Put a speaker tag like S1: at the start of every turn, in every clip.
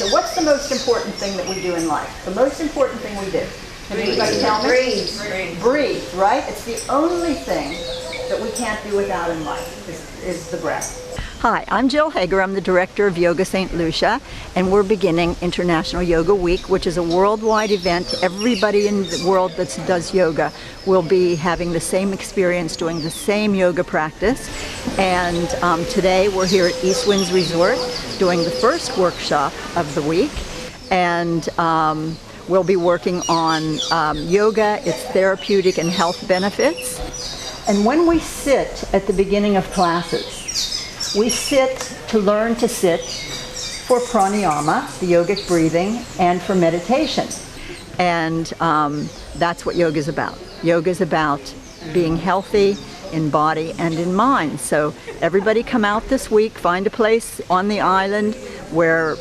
S1: So what's the most important thing that we do in life? The most important thing we do. Can anybody tell me?
S2: Breathe.
S1: Breathe, right? It's the only thing that we can't do without in life, is the breath. Hi, I'm Jill Hager. I'm the director of Yoga St. Lucia, and we're beginning International Yoga Week, which is a worldwide event. Everybody in the world that does yoga will be having the same experience, doing the same yoga practice. And today we're here at East Winds Resort doing the first workshop of the week. And we'll be working on yoga, its therapeutic and health benefits. And when we sit at the beginning of classes, we sit to learn to sit for pranayama, the yogic breathing, and for meditation. And that's what yoga is about. Yoga is about being healthy in body and in mind. So everybody come out this week, find a place on the island where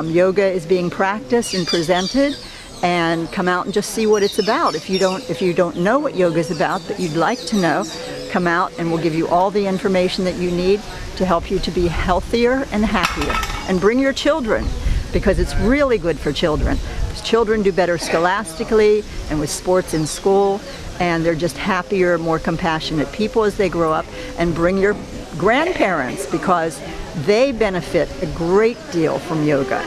S1: yoga is being practiced and presented, and come out and just see what it's about. If you don't know what yoga is about, but you'd like to know, come out and we'll give you all the information that you need to help you to be healthier and happier. And bring your children, because it's really good for children. Children do better scholastically and with sports in school, and they're just happier, more compassionate people as they grow up. And bring your grandparents, because they benefit a great deal from yoga.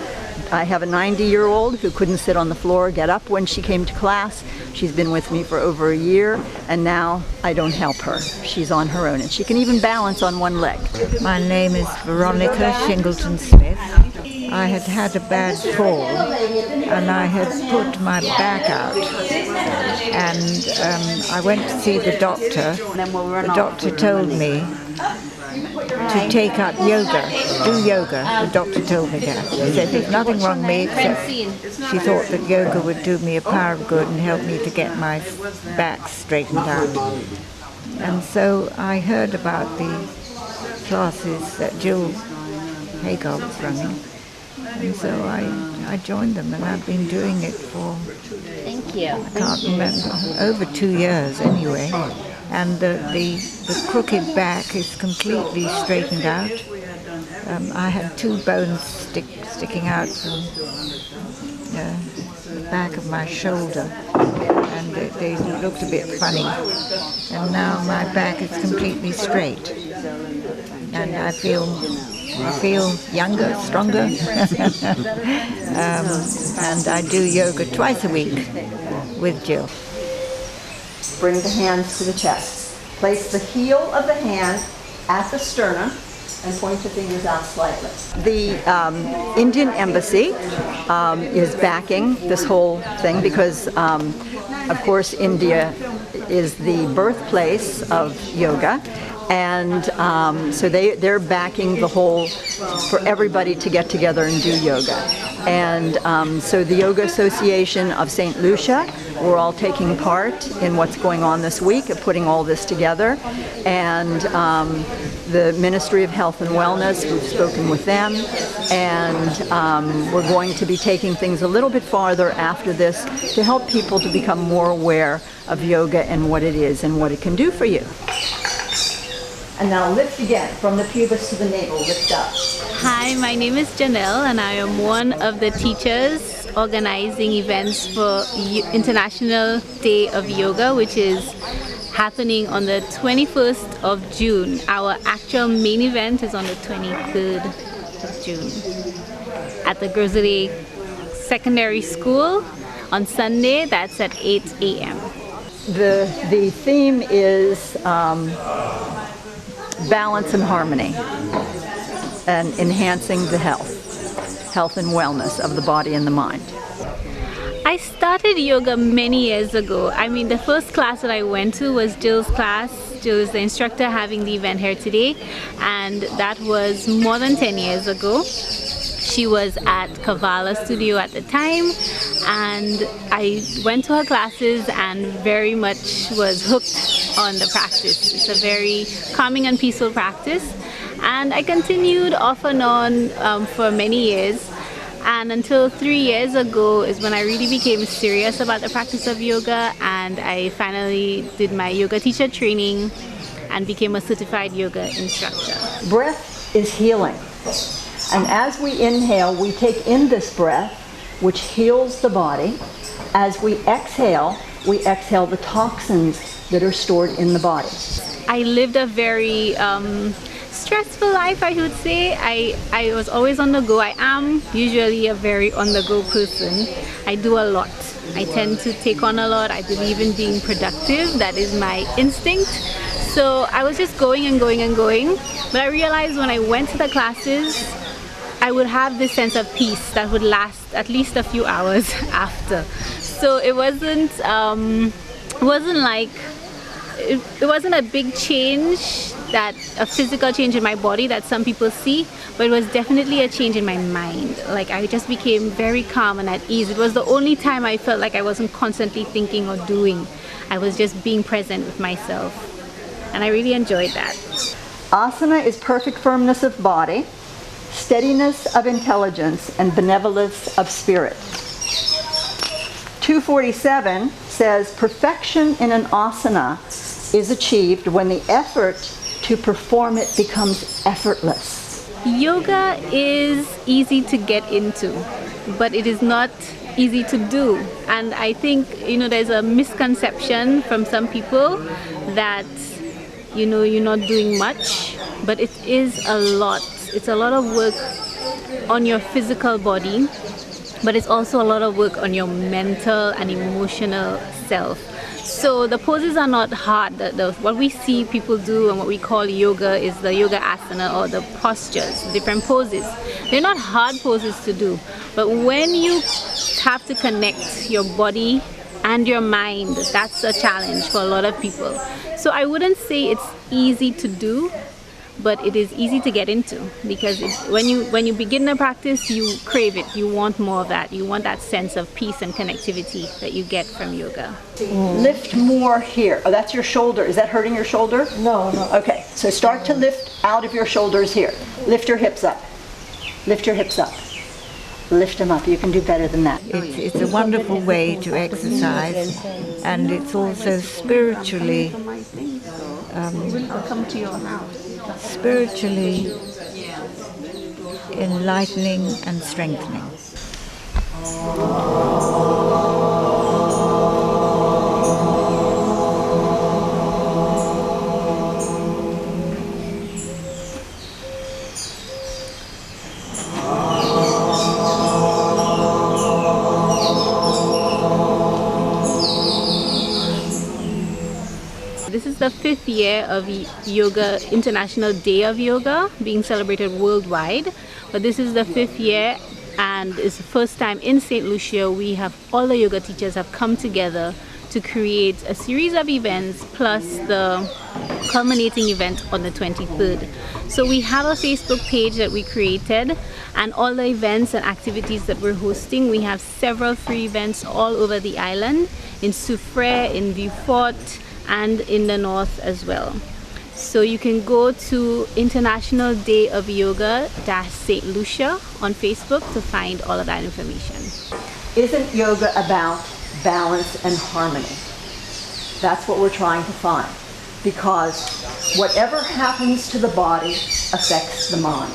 S1: I have a 90-year-old who couldn't sit on the floor or get up when she came to class. She's been with me for over a year, and now I don't help her. She's on her own, and she can even balance on one leg.
S3: My name is Veronica Shingleton Smith. I had had a bad fall, and I had put my back out, and I went to see the doctor. The doctor told me to take up yoga, do yoga. The doctor told me that. She said there's nothing wrong with me, except she thought that yoga would do me a power of good and help me to get my back straightened out. And so I heard about the classes that Jill Hager was running, and so I joined them, and I've been doing it for,
S2: Thank you.
S3: I can't remember, over 2 years anyway. And the crooked back is completely straightened out. I had two bones sticking out from the back of my shoulder, and they looked a bit funny. And now my back is completely straight, and I feel younger, stronger. And I do yoga twice a week with Jill.
S1: Bring the hands to the chest. Place the heel of the hand at the sternum and point the fingers out slightly. The Indian Embassy is backing this whole thing because, of course, India is the birthplace of yoga. And so they're backing the whole, for everybody to get together and do yoga. And so the Yoga Association of St. Lucia, we're all taking part in what's going on this week of putting all this together. And the Ministry of Health and Wellness, we've spoken with them. And we're going to be taking things a little bit farther after this to help people to become more aware of yoga and what it is and what it can do for you. And now lift again, from the pubis to the navel, lift up.
S4: Hi, my name is Janelle, and I am one of the teachers organizing events for International Day of Yoga, which is happening on the 21st of June. Our actual main event is on the 23rd of June at the Grizzly Secondary School on Sunday. That's at 8 a.m.
S1: The theme is balance and harmony, and enhancing the health and wellness of the body and the mind.
S4: I started yoga many years ago. I mean, the first class that I went to was Jill's class. Jill is the instructor having the event here today, and that was more than 10 years ago. She was at Kavala Studio at the time, and I went to her classes and very much was hooked on the practice. It's a very calming and peaceful practice, and I continued off and on for many years. And until 3 years ago is when I really became serious about the practice of yoga, and I finally did my yoga teacher training and became a certified yoga instructor.
S1: Breath is healing. And as we inhale, we take in this breath, which heals the body. As we exhale the toxins that are stored in the body.
S4: I lived a very stressful life, I would say. I was always on the go. I am usually a very on the go person. I do a lot. I tend to take on a lot. I believe in being productive. That is my instinct. So I was just going and going and going. But I realized when I went to the classes, I would have this sense of peace that would last at least a few hours after. So it wasn't a big change, that a physical change in my body that some people see, but it was definitely a change in my mind. Like, I just became very calm and at ease. It was the only time I felt like I wasn't constantly thinking or doing. I was just being present with myself, and I really enjoyed that.
S1: Asana is perfect firmness of body, steadiness of intelligence, and benevolence of spirit. 247 says, perfection in an asana is achieved when the effort to perform it becomes effortless.
S4: Yoga is easy to get into, but it is not easy to do. And I think, there's a misconception from some people that, you're not doing much, but it is a lot. It's a lot of work on your physical body, but it's also a lot of work on your mental and emotional self. So the poses are not hard. What we see people do and what we call yoga is the yoga asana, or the postures, different poses. They're not hard poses to do, but when you have to connect your body and your mind, that's a challenge for a lot of people. So I wouldn't say it's easy to do, but it is easy to get into, because when you begin the practice, you crave it. You want more of that. You want that sense of peace and connectivity that you get from yoga.
S1: Lift more here. Oh, that's your shoulder. Is that hurting your shoulder?
S3: No, no.
S1: Okay, so start to lift out of your shoulders here. Lift your hips up. Lift your hips up. Lift them up. You can do better than that.
S3: It's a wonderful way to exercise, and it's also spiritually enlightening and strengthening.
S4: This is the 5th year of Yoga, International Day of Yoga, being celebrated worldwide. But this is the 5th year, and it's the first time in St. Lucia all the yoga teachers have come together to create a series of events, plus the culminating event on the 23rd. So we have a Facebook page that we created, and all the events and activities that we're hosting. We have several free events all over the island, in Soufrière, in Vieux-Fort, and in the north as well. So you can go to International Day of Yoga St. Lucia on Facebook to find all of that information.
S1: Isn't yoga about balance and harmony? That's what we're trying to find, because whatever happens to the body affects the mind.